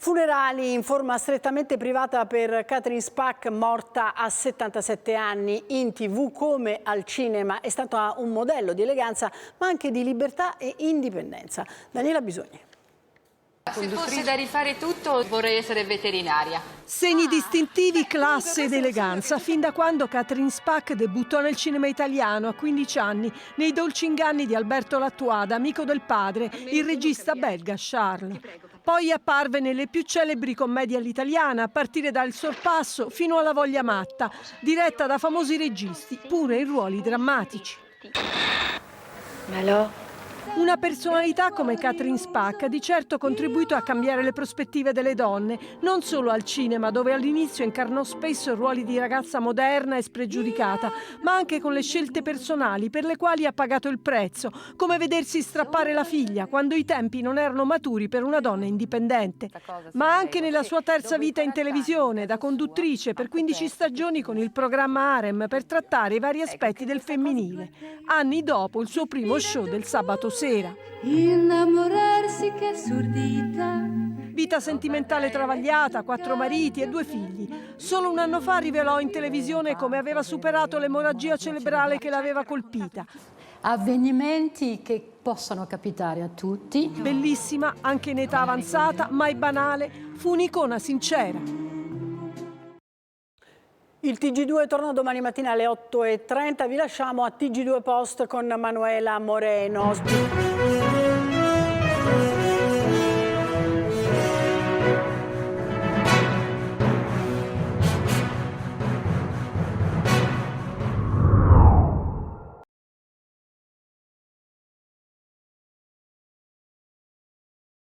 Funerali in forma strettamente privata per Catherine Spaak, morta a 77 anni. In TV come al cinema è stata un modello di eleganza, ma anche di libertà e indipendenza. Daniela Bisogni. Se fosse da rifare tutto, vorrei essere veterinaria. Segni distintivi, classe ed eleganza, fin da quando Catherine Spaak debuttò nel cinema italiano a 15 anni, nei dolci inganni di Alberto Lattuada, amico del padre, il regista belga Charles. Poi apparve nelle più celebri commedie all'italiana, a partire da Il Sorpasso fino alla Voglia matta, diretta da famosi registi, pure in ruoli drammatici. Una personalità come Catherine Spaak ha di certo contribuito a cambiare le prospettive delle donne, non solo al cinema, dove all'inizio incarnò spesso ruoli di ragazza moderna e spregiudicata, ma anche con le scelte personali per le quali ha pagato il prezzo, come vedersi strappare la figlia quando i tempi non erano maturi per una donna indipendente. Ma anche nella sua terza vita in televisione, da conduttrice per 15 stagioni con il programma Harem per trattare i vari aspetti del femminile, anni dopo il suo primo show del sabato sera. Innamorarsi, che assurdità. Vita sentimentale travagliata, 4 mariti e 2 figli. Solo un anno fa rivelò in televisione come aveva superato l'emorragia cerebrale che l'aveva colpita. Avvenimenti che possono capitare a tutti. Bellissima, anche in età avanzata, mai banale, fu un'icona sincera. Il TG2 torna domani mattina alle 8:30. Vi lasciamo a TG2 Post con Manuela Moreno.